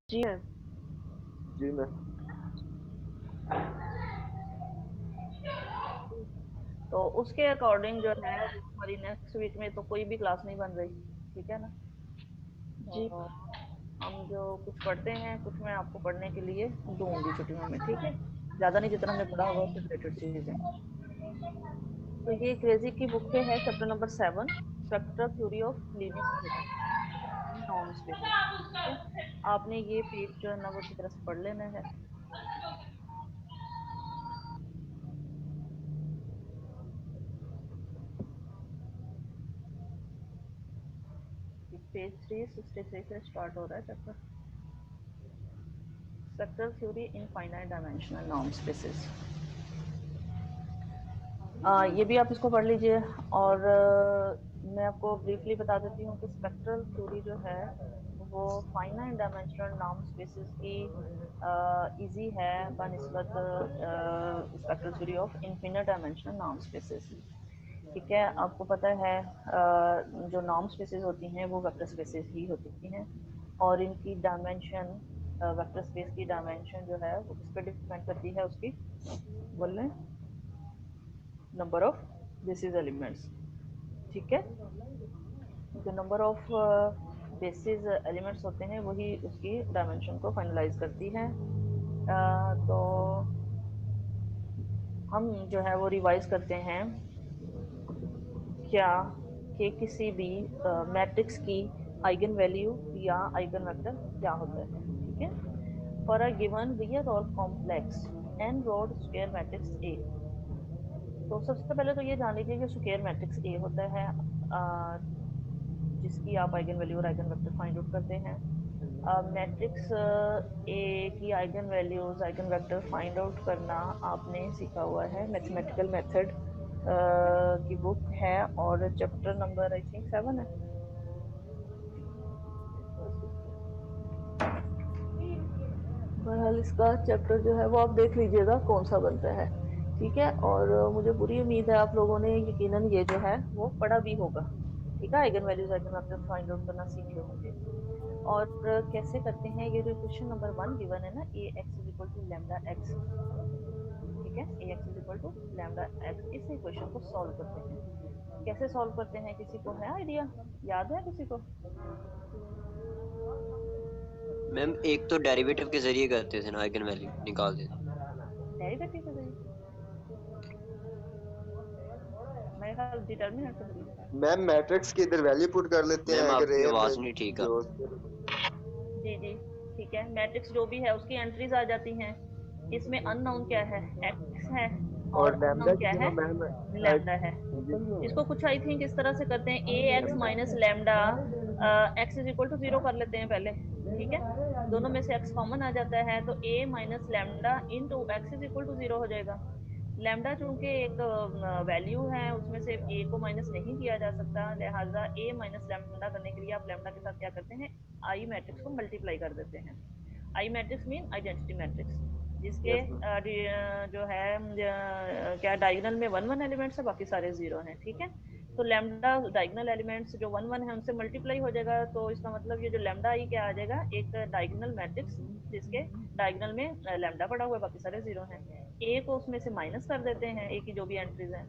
जी है। जी मैं तो उसके अकॉर्डिंग जो है वो हमारी नेक्स्ट वीक में तो कोई भी क्लास नहीं बन रही। ठीक है ना। जी तो हम जो कुछ पढ़ते हैं कुछ मैं आपको पढ़ने के लिए दूंगी छुट्टियों में। ठीक है। ज्यादा नहीं, जितना हमने पढ़ा होगा उससे रिलेटेड चीजें। तो ये क्रेजी की बुक पे है, chapter number 7, structural theory of linear non spaces. ठीक है। आपने ये पेज जो है ना वो अच्छी तरह से पढ़ लेना है। पेज 363 से स्टार्ट हो रहा है chapter, structural theory in finite dimensional non spaces. ये भी आप इसको पढ़ लीजिए। और मैं आपको ब्रीफली बता देती हूँ कि स्पेक्ट्रल थ्योरी जो है वो फाइनाइट डायमेंशनल नॉर्म स्पेसिस की इजी है बनिस्बत spectral theory of infinite dimensional norm spaces. ठीक है। आपको पता है जो नॉर्म स्पेसिस होती हैं वो वेक्टर स्पेसिस ही होती हैं, और इनकी डायमेंशन, वेक्टर स्पेस की डायमेंशन जो है वो किस पे डिपेंड करती है, उसकी बोल रहे नंबर ऑफ बेसिस एलिमेंट्स। ठीक है। जो नंबर ऑफ बेसिस एलिमेंट्स होते हैं वही उसकी डायमेंशन को फाइनलाइज करती है। तो हम जो है वो रिवाइज करते हैं क्या कि किसी भी मैट्रिक्स की आइगन वैल्यू या आइगन वेक्टर क्या होता है। ठीक है। फॉर अ गिवन रियल और complex n rowed square matrix A. तो सबसे पहले तो ये जान लीजिए कि स्क्वायर मैट्रिक्स ए होता है, जिसकी आप आइगन वैल्यू और आइगन वेक्टर फाइंड आउट करते हैं। मैट्रिक्स ए की eigen values eigen vector find out करना आपने सीखा हुआ है मैथमेटिकल मेथड की बुक है, और चैप्टर नंबर आई थिंक 7 है। बहरहाल इसका चैप्टर जो है वो आप देख लीजिएगा कौन सा बनता है। ठीक है। और मुझे पूरी उम्मीद है आप लोगों ने यकीनन ये जो है वो पढ़ा भी होगा। ठीक है। Eigen values eigen vector find out करना सीखे होंगे। और कैसे करते हैं, ये जो क्वेश्चन नंबर 1 गिवन है ना, A x is equal to lambda x. ठीक है। A x is equal to lambda x, इस इक्वेशन को सॉल्व करते हैं। कैसे सॉल्व करते हैं, किसी को है आइडिया, याद है किसी को? मैम एक तो डेरिवेटिव के जरिए करते थे ना, आइगन वैल्यू निकालते थे। डेरिवेटिव का जरिए? मेरे ख्याल डिटर्मिनेंट के जरिए था। मैम मैट्रिक्स की इधर वैल्यू पुट कर लेते हैं, मैम अगर आपकी ए आवाज में नहीं ठीक है। जो जी जी। ठीक है। मैट्रिक्स जो भी है उसकी एंट्रीज आ जाती हैं। इसमें अननोन क्या है, एक्स है, और और लैम्डा अननोन की क्या है, जगह मैम लैम्डा है। इसको कुछ आई थिंक इस तरह से करते हैं, A x minus lambda x is equal to 0 कर लेते हैं पहले। ठीक है। दोनों में से एक्स कॉमन आ जाता है तो A minus lambda into x is equal to 0 हो जाएगा। लैम्डा चूंकि एक वैल्यू है, उसमें से ए को माइनस नहीं किया जा सकता, लिहाजा ए माइनस लैम्डा करने के लिए आप लैम्डा के साथ क्या करते हैं, आई मैट्रिक्स को मल्टीप्लाई कर देते हैं। आई मैट्रिक्स मीन आइडेंटिटी मैट्रिक्स, जिसके यस मैम। जो है क्या डायगोनल में वन वन एलिमेंट्स है, बाकी सारे जीरो हैं। ठीक है। तो लैम्डा डायगोनल एलिमेंट्स जो वन वन है उनसे मल्टीप्लाई हो जाएगा, तो इसका मतलब ये जो लैम्डा आई क्या आ जाएगा, एक डायगोनल मैट्रिक्स जिसके डायगोनल में लैम्डा पड़ा हुआ है, बाकी सारे जीरो हैं। ए को उसमें से माइनस कर देते हैं, ए की जो भी एंट्रीज हैं।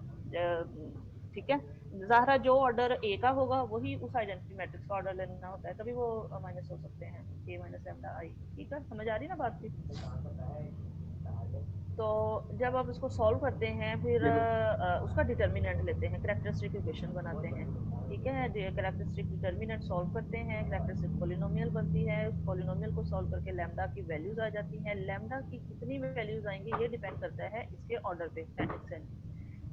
ठीक है। ज़ाहरा जो ऑर्डर ए का होगा वही उस आइडेंटिटी मैट्रिक्स का ऑर्डर लेना होता है, तभी वो माइनस हो सकते हैं, ए माइनस लैम्डा आई। ठीक है, समझ आ रही ना बात की? तो जब आप इसको सॉल्व करते हैं फिर जी मैम। उसका डिटर्मिनेंट लेते हैं, कैरेक्टरिस्टिक इक्वेशन बनाते हैं। ठीक है। कैरेक्टरिस्टिक डिटर्मिनेंट सॉल्व करते हैं, कैरेक्टरिस्टिक पोलिनोमियल बनती है, उस पोलिनोमियल को सॉल्व करके लैम्डा की वैल्यूज आ जाती हैं। लैम्डा की कितनी वैल्यूज आएंगी ये डिपेंड करता है इसके ऑर्डर पे, मैट्रिक्स है।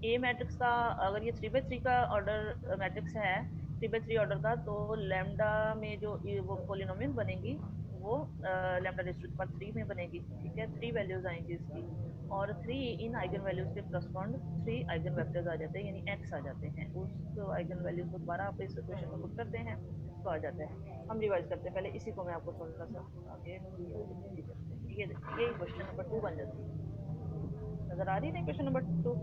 ए मैट्रिक्स का अगर ये 3 by 3 का ऑर्डर मैट्रिक्स है, 3 by 3 ऑर्डर का, तो लैम्डा में जो वो पोलिनोमियल बनेगी वो lambda raise to the power 3 में बनेगी। ठीक है। 3 वैल्यूज आएंगी इसकी, और 3 इन आइगन वैल्यूज के करस्पॉन्ड 3 आइगन वेक्टर्स आ जाते हैं, यानी एक्स आ जाते हैं। उस आइगन वैल्यूज को दोबारा आप इस इक्वेशन में पुट करते हैं तो आ जाता है। हम रिवाइज करते हैं, पहले इसी को मैं आपको थोड़ा सा आगे ये क्वेश्चन नंबर 2 बन जाती है। नजर आ रही है क्वेश्चन नंबर 2?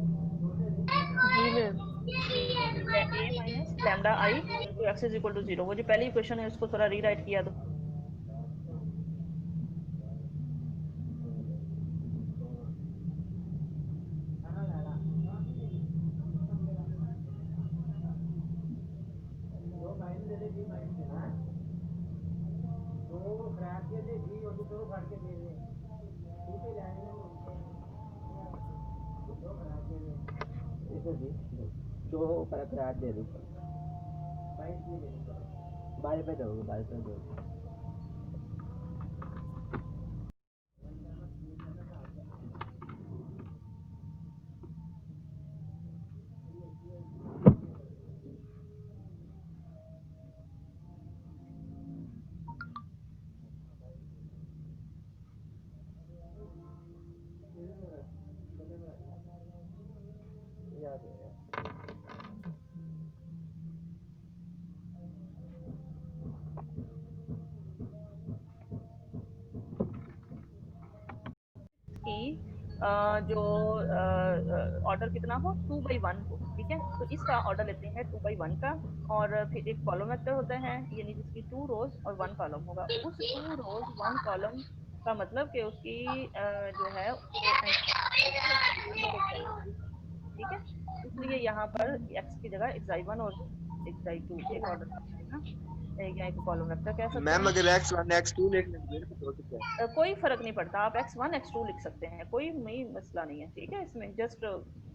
जी ma'am. A minus lambda I into X is equal to 0, वो जो पहली इक्वेशन है उसको थोड़ा रीराइट किया तो जो पर करार दे दो बाहर पे दो बाहर पे दो याद है कि जो ऑर्डर कितना हो 2/1 हो, ठीक है। तो इसका ऑर्डर लेते हैं 2/1 का, और फिर एक कॉलम वेक्टर होता है यानी जिसकी 2 रोज और 1 कॉलम होगा। उस 2 रोज 1 कॉलम का मतलब कि उसकी जो है ठीक है। इसलिए यहाँ पर x की जगह xi1 और xi2 एक ऑर्डर ना, या एक कॉलम वेक्टर कह सकते मैम हैं। अगर x1 x2 लिखने के लिए तो हो सकता है। कोई फर्क नहीं पड़ता, आप x1 x2 लिख सकते हैं, कोई नहीं मसला नहीं है, ठीक है। इसमें जस्ट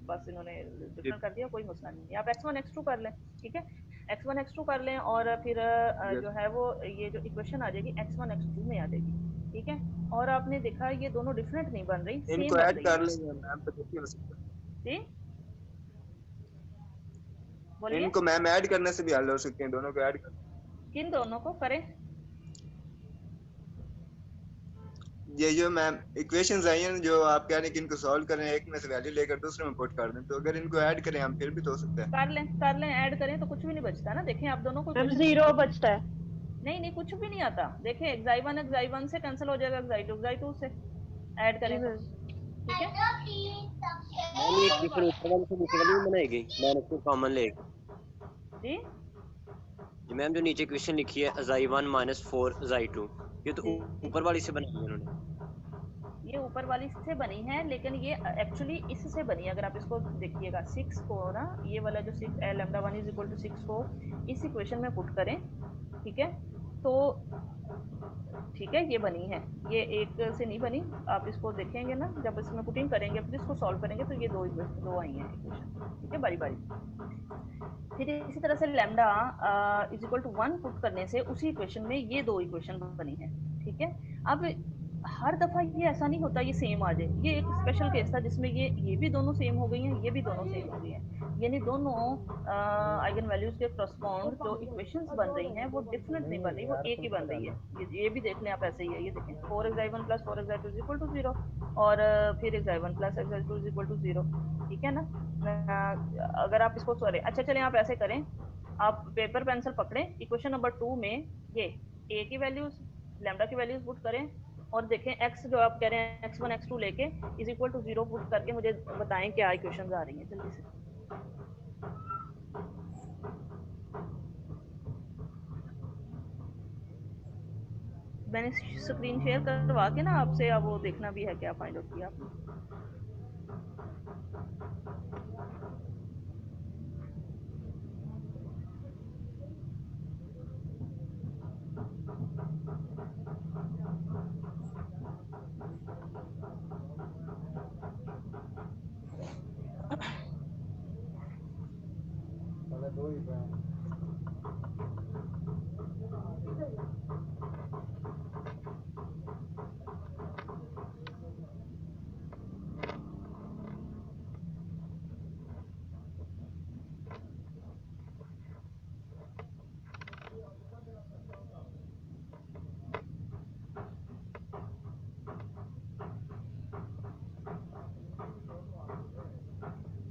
बस इन्होंने जी डिफरेंट कर दिया, कोई मसला नहीं है। आप x1 x2 कर लें, ठीक है। x1 x2 कर लें, और फिर यस जो है वो ये जो इक्वेशन आ जाएगी x1 x2 में आ जाएगी, ठीक है। और आपने देखा ये दोनों डिफरेंट नहीं बन रही, सेम इनको बन ऐड रही कर है। लेंगे मैम तो कैसे हो सकता जी है। बोलिए। इनको मैम ऐड करने से भी हल हो सकते हैं, दोनों को ऐड कर। किन दोनों को करें? ये जो मैम इक्वेशंस आई हैं जो आप कह रहे हैं कि इनको सॉल्व करें, एक में से वैल्यू लेकर दूसरे में पुट कर दें, तो अगर इनको ऐड करें हम फिर भी तो हो सकता है। कर लें, ऐड करें तो कुछ भी नहीं बचता ना। देखें आप दोनों को मैम क्वेश्चन जीरो बचता है। नहीं नहीं कुछ भी नहीं आता। देखें xi1 से कैंसिल हो जाएगा, xi2 से ऐड जी करें तो, मैम। ठीक है। मैम ये इक्वेशन ऊपर वाले से नीचे वाली नहीं बनाएगी, माइनस को कॉमन लेके। जी जी मैम जो नीचे इक्वेशन लिखी है xi1 माइनस 4 xi2, ये तो जी ऊपर वाली से बनाई है उन्होंने। ये ऊपर वाली से बनी है, लेकिन ये एक्चुअली इससे बनी है। अगर आप इसको देखिएगा 6 को ना, ये वाला जो 6 λ1 इज इक्वल टू 6 को इस इक्वेशन में पुट करें, ठीक है। तो ठीक है ये बनी है, ये एक से नहीं बनी। आप इसको देखेंगे ना, जब इसमें पुटिंग करेंगे फिर इसको सॉल्व करेंगे तो ये दो आई हैं इक्वेशन, ठीक है, बारी बारी। फिर इसी तरह से lambda is equal to 1 put करने से उसी इक्वेशन में ये दो इक्वेशन बनी है, ठीक है। अब हर दफा ये ऐसा नहीं होता ये सेम आ जाए, ये एक स्पेशल केस था जिसमें ये भी दोनों सेम हो गई हैं, ये भी दोनों सेम हो गई हैं, यानी दोनों आइगन वैल्यूज के करस्पॉन्ड जो इक्वेशंस बन रही हैं वो डिफरेंट नहीं बन रही, वो एक ही बन रही है। ये भी देख लें आप, ऐसे ही है, ये देखें 4xi1 plus 4xi2 is equal to 0, और फिर xi1 plus xi2 is equal to 0, ठीक है ना। अगर आप इसको सॉरी, अच्छा चलें आप ऐसे करें, आप पेपर पेंसिल पकड़ें, इक्वेशन नंबर 2 में ये ए की वैल्यूज लैम्डा की वैल्यूज पुट करें, और देखें एक्स जो आप कह रहे हैं x1 x2 लेके इज इक्वल टू 0 पुट करके मुझे बताएं क्या इक्वेशंस आ रही हैं जल्दी से। मैंने स्क्रीन शेयर करवा के ना आपसे, अब वो देखना भी है क्या फाइंड आउट किया आपने।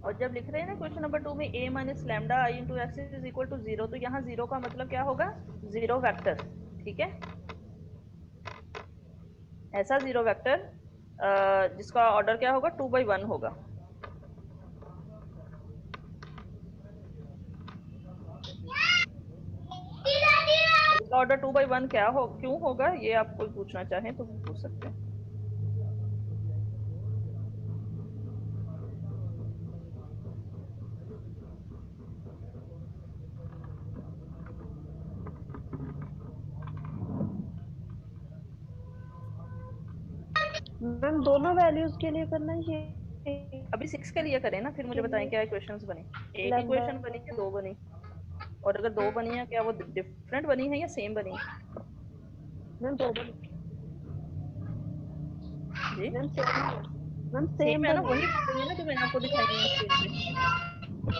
और जब लिख रहे हैं ना क्वेश्चन नंबर 2 में a minus lambda I into X is equal to 0, तो यहाँ 0 का मतलब क्या होगा, 0 वेक्टर, ठीक है। ऐसा 0 वेक्टर जिसका ऑर्डर क्या होगा 2/1 होगा। इसका ऑर्डर 2/1 क्या हो, क्यों होगा, ये आप कोई पूछना चाहें तो पूछ सकते हैं। मैम दोनों वैल्यूज के लिए करना है ये अभी 6 के लिए करें ना, फिर मुझे के बताएं लिए क्या इक्वेशंस बनी। एक लैम्डा इक्वेशन बनी कि दो बनी? और अगर दो बनी है क्या वो डिफरेंट बनी है या सेम बनी? मैम दो बन जी मैम सेम सेम है ना, बनी वही बन रही है ना जो मैंने आपको दिखाई है स्क्रीन पे।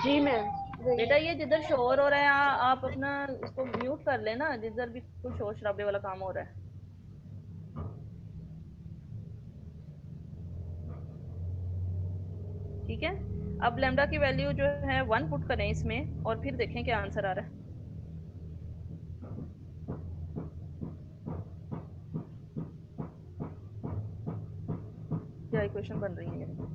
जी मैम बेटा ये जिधर शोर हो रहा है आप अपना इसको म्यूट कर लेना, जिधर भी कुछ शोर शराबे वाला काम हो रहा है। ठीक है, अब लैम्डा की वैल्यू जो है 1 पुट करें इसमें और फिर देखें क्या आंसर आ रहा है। क्या इक्वेशन बन रही है ये?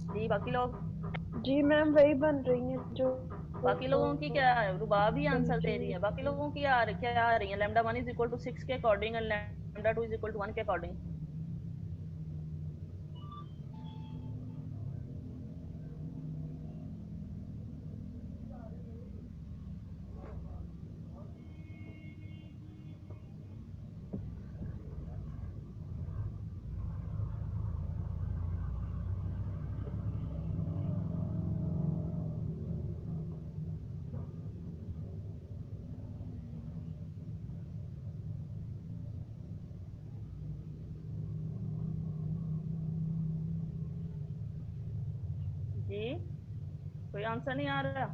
जी बाकी लोग, जी मैम वही बन रही है जो बाकी लोगों की क्या है? रुबाब ही बननी आंसर दे रही चाहिए है। बाकी लोगों की क्या आ रही है? लैम्डा 1 इज इक्वल टू 6 के according and lambda 2 is equal to 1 के अकॉर्डिंग। जी कोई आंसर नहीं आ रहा?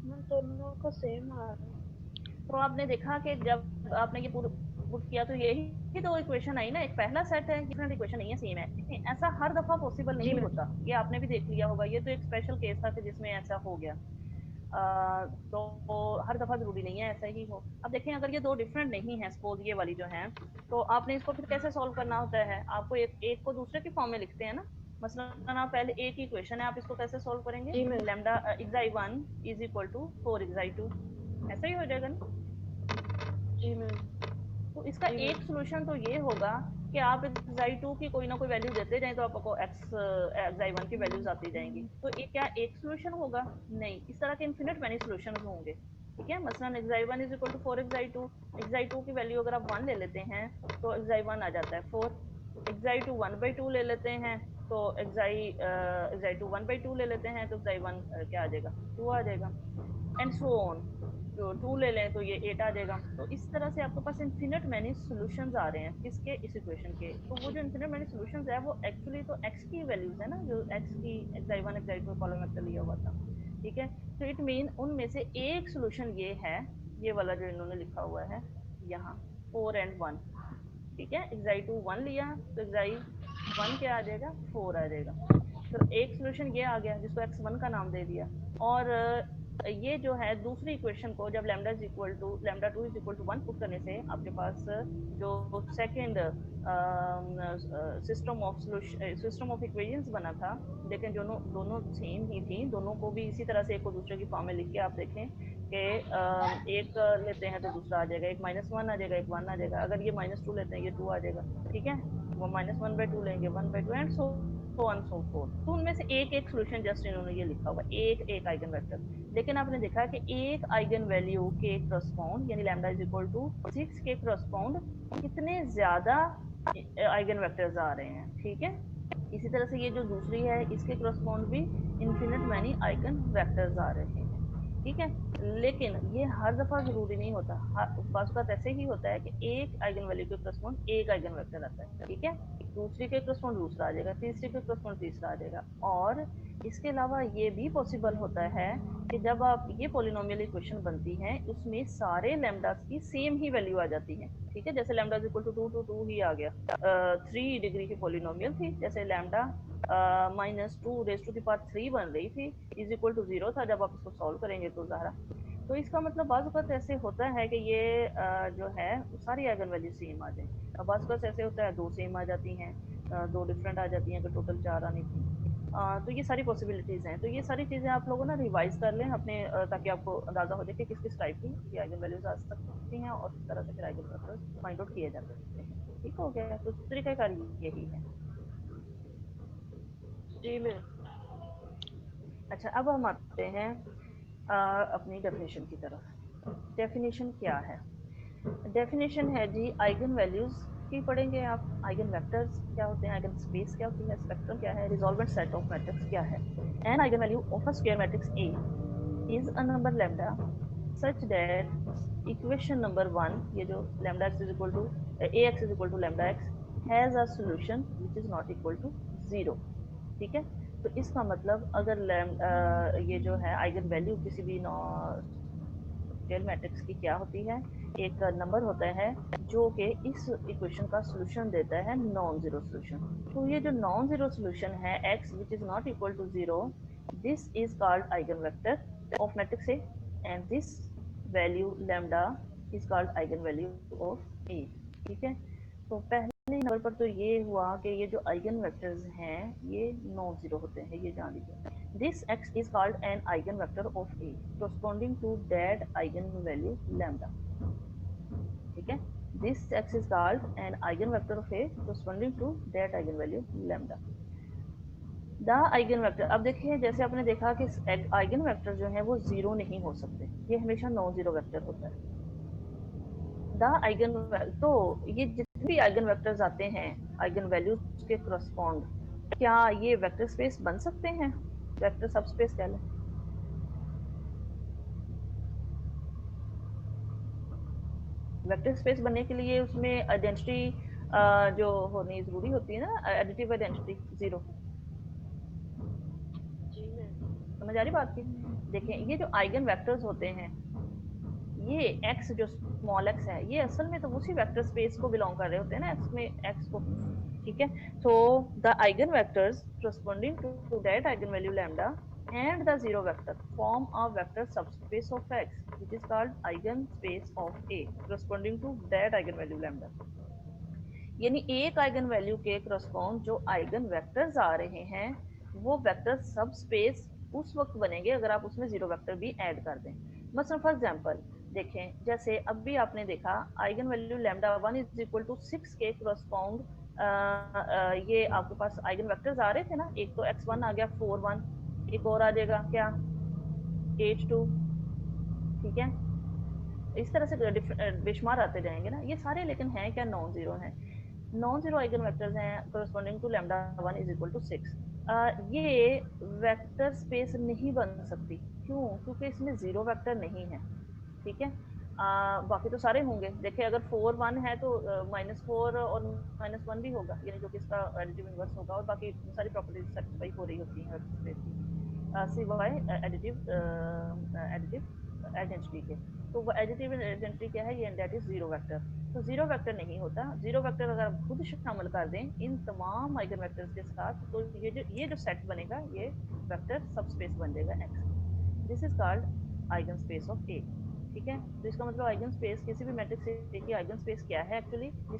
मैम दोनों का सेम आ रहा है तो आपने देखा कि जब आपने ये पुट किया तो यही तो इक्वेशन आई ना, एक पहला सेट है, डिफरेंट इक्वेशन नहीं है, सेम है। नहीं, ऐसा हर दफा पॉसिबल जी नहीं मैम होता, ये आपने भी देख लिया होगा। ये तो एक स्पेशल केस था कि जिसमें ऐसा हो गया। तो हर दफा जरूरी नहीं है ऐसा ही हो। अब देखें अगर ये दो डिफरेंट नहीं है, सपोज ये वाली जो है, तो आपने इसको फिर कैसे सॉल्व करना होता है? आपको एक को दूसरे की फॉर्म में लिखते हैं ना। मसलन आप पहले एक इक्वेशन है, आप इसको कैसे सॉल्व करेंगे? जी ma'am lambda xi 1 is equal to 4 xi 2, ऐसा ही हो जाएगा ना। जी मैम तो इसका जी एक मैम सोल्यूशन तो ये होगा कि आप xi2 की कोई ना कोई वैल्यू देते जाएं तो आपको xi1 की वैल्यूज आती जाएंगी। तो ये क्या एक सोल्यूशन होगा? नहीं, इस तरह के इन्फिनिट मैनी सोल्यूशन होंगे। ठीक है, मसलन xi1 is equal to 4 xi2, xi2 की वैल्यू अगर आप 1 ले लेते हैं तो xi1 आ जाता है 4, xi2 1/2 ले लेते हैं तो xi2 1/2 ले लेते हैं तो xi1 क्या आ जाएगा? 2 आ जाएगा, एंड सो ऑन। जो 2 ले लें तो ये 8 आ जाएगा। तो इस तरह से आपके पास इन्फिनिट मैनी सॉल्यूशंस आ रहे हैं किसके? इस इक्वेशन के। तो वो जो इन्फिनिट मैनी सॉल्यूशंस है वो एक्चुअली तो x की वैल्यूज है ना, जो x की xi1 xi2 कॉलम वेक्टर लिया हुआ था। ठीक है, तो इट मीन उनमें से एक सॉल्यूशन ये है, ये वाला जो इन्होंने लिखा हुआ है यहाँ 4 and 1। ठीक है, xi2 1 लिया तो xi1 क्या आ जाएगा? 4 आ जाएगा। तो एक सॉल्यूशन ये आ गया जिसको x1 का नाम दे दिया। और ये जो है दूसरी इक्वेशन को जब lambda is equal to lambda 2 is equal to 1 put करने से आपके पास जो सेकंड सिस्टम ऑफ इक्वेशंस बना था, लेकिन दोनों दोनों सेम ही थी। दोनों को भी इसी तरह से एक को दूसरे की फॉर्म में लिख के आप देखें कि एक लेते हैं तो दूसरा आ जाएगा, एक -1 आ जाएगा, एक 1 आ जाएगा। अगर ये -2 लेते हैं ये 2 आ जाएगा। ठीक है, वो -1/2 लेंगे 1/2 and so on so fourth. तो उनमें से एक सोल्यूशन जस्ट इन्होंने ये लिखा हुआ एक आइगन वेक्टर। लेकिन आपने देखा कि एक आइगन वैल्यू के करस्पॉन्ड यानी लैम्डा इज इक्वल टू 6 के करस्पॉन्ड कितने ज्यादा आइगन वेक्टर्स आ रहे हैं। ठीक है, इसी तरह से ये जो दूसरी है इसके करस्पॉन्ड भी इन्फिनिट मैनी आइगन वेक्टर्स आ रहे हैं। ठीक है। लेकिन ये हर दफा जरूरी नहीं होता, बाज़ औक़ात ऐसे ही होता है कि एक आइगन वैल्यू के करस्पॉन्ड एक आइगन वेक्टर आता है, ठीक है, दूसरी के करस्पॉन्ड दूसरा आ जाएगा, तीसरी के करस्पॉन्ड तीसरा आ जाएगा। और इसके अलावा ये भी पॉसिबल होता है कि जब आप ये पॉलिनोमियल इक्वेशन बनती है उसमें सारे लैम्डास की सेम ही वैल्यू आ जाती है, ठीक है। जैसे lambda is equal to 2 to 2 ही आ गया, 3 डिग्री की पॉलिनोमियल थी, जैसे lambda -2 raised to the power 3 बन रही थी, इज इक्वल टू 0 था जब आप इसको सॉल्व करेंगे तो ज़ाहरा। तो इसका मतलब बाज़ औक़ात ऐसे होता है कि ये जो है सारी आइगन वैल्यू सेम आ जाए, बाज़ औक़ात ऐसे होता है 2 सेम आ जाती हैं, 2 डिफरेंट आ जाती हैं, कि टोटल 4 आनी थी। तो ये सारी पॉसिबिलिटीज़ हैं। तो ये सारी चीज़ें आप लोगों ना रिवाइज़ कर लें अपने, ताकि आपको अंदाज़ा हो जाए कि किस-किस टाइप की ये आइगन वैल्यूज़ आ सकती हैं और किस तरह से फिर आइगन वेक्टर्स फाइंड आउट किए जा सकते हैं। ठीक हो गया? तो तरीक़ाकार यही है। जी मैम। अच्छा, अब हम आते हैं अपनी डेफिनेशन की तरफ। डेफिनेशन क्या है? डेफिनेशन है जी आइगन वैल्यूज की पढ़ेंगे आप, आइगन वेक्टर्स क्या होते हैं, आइगन स्पेस क्या होती है, स्पेक्ट्रम क्या है, रिजॉल्वेंट सेट ऑफ मैट्रिक्स क्या है। An eigen value of a square matrix A is a number lambda such that equation number 1, ये जो lambda x is equal to A x is equal to lambda X has a solution which is not equal to 0। ठीक है। तो इसका मतलब अगर ये जो है आइगन वैल्यू किसी भी स्केल मैट्रिक्स की क्या होती है, एक नंबर होता है जो कि इस इक्वेशन का सॉल्यूशन देता है, नॉन जीरो सॉल्यूशन। तो ये जो नॉन जीरो सॉल्यूशन है x which is not equal to 0, this is called eigen vector of matrix A and this value lambda is called eigen value of A. ठीक है। तो पहले नंबर पर तो ये हुआ कि ये जो आइगन वेक्टर्स हैं ये नॉन जीरो होते हैं, ये जान लीजिए। This x is called an eigenvector of A corresponding to that eigenvalue lambda. ठीक है। This x is called an eigenvector of A corresponding to that eigenvalue lambda. The eigenvector, अब देखिए जैसे आपने देखा कि आइगन वेक्टर जो है वो जीरो नहीं हो सकते, ये हमेशा नॉन जीरो वेक्टर होता है। द आइगन, तो ये जितने भी आइगन वेक्टर्स आते हैं आइगन वैल्यूज के करस्पॉन्ड, क्या ये वेक्टर स्पेस बन सकते हैं, वेक्टर सबस्पेस कह लें। वेक्टर स्पेस बनने के लिए उसमें आइडेंटिटी जो होनी जरूरी होती है ना, एडिटिव आइडेंटिटी 0। जी मैम। समझ आ रही बात की? देखें ये जो आइगन वेक्टर्स होते हैं, ये x जो स्मॉल x है, ये असल में तो उसी वेक्टर स्पेस को बिलोंग कर रहे होते हैं ना, x में x को। ठीक है। तो the eigen vectors corresponding to that eigenvalue lambda and the zero vector form a vector subspace of x which is called eigenspace of A corresponding to that eigenvalue lambda। यानी एक eigen value के correspond जो eigen vectors आ रहे हैं वो vector सब space उस वक्त बनेंगे अगर आप उसमें जीरो वेक्टर भी ऐड कर दें। मतलब फॉर एग्जांपल देखें, जैसे अभी आपने देखा eigen value lambda 1 is equal to 6 के करस्पॉन्ड ये आपके पास आइगन वेक्टर्स आ रहे थे ना, एक तो x1 आ गया 4 1, एक और आ जाएगा क्या 8 2। ठीक है। इस तरह से बेशुमार आते जाएंगे ना ये सारे, लेकिन हैं क्या नॉन जीरो हैं। नॉन जीरो आइगन वेक्टर्स हैं corresponding to lambda 1 is equal to 6। ये वेक्टर स्पेस नहीं बन सकती, क्यों? क्योंकि इसमें जीरो वेक्टर नहीं है। ठीक है। बाकी तो सारे होंगे। देखिए अगर 4 1 है तो -4 और -1 भी होगा, यानी जो कि इसका एडिटिव इनवर्स होगा, और बाकी सारी प्रॉपर्टीज सेटिस्फाई हो रही होती हैं वेक्टर स्पेस की सिवाय एडिटिव आइडेंटिटी के। तो वो एडिटिव आइडेंटिटी क्या है, ये दैट इज जीरो वेक्टर। तो जीरो वेक्टर नहीं होता। जीरो वेक्टर अगर आप खुद शामिल कर दें इन तमाम आइगन वेक्टर्स के साथ, तो ये जो सेट बनेगा ये वेक्टर सबस्पेस बन जाएगा x। This is called eigen space of A। ठीक है। तो इसका मतलब आइगन स्पेस किसी भी मैट्रिक्स A की आइगन स्पेस क्या है एक्चुअली,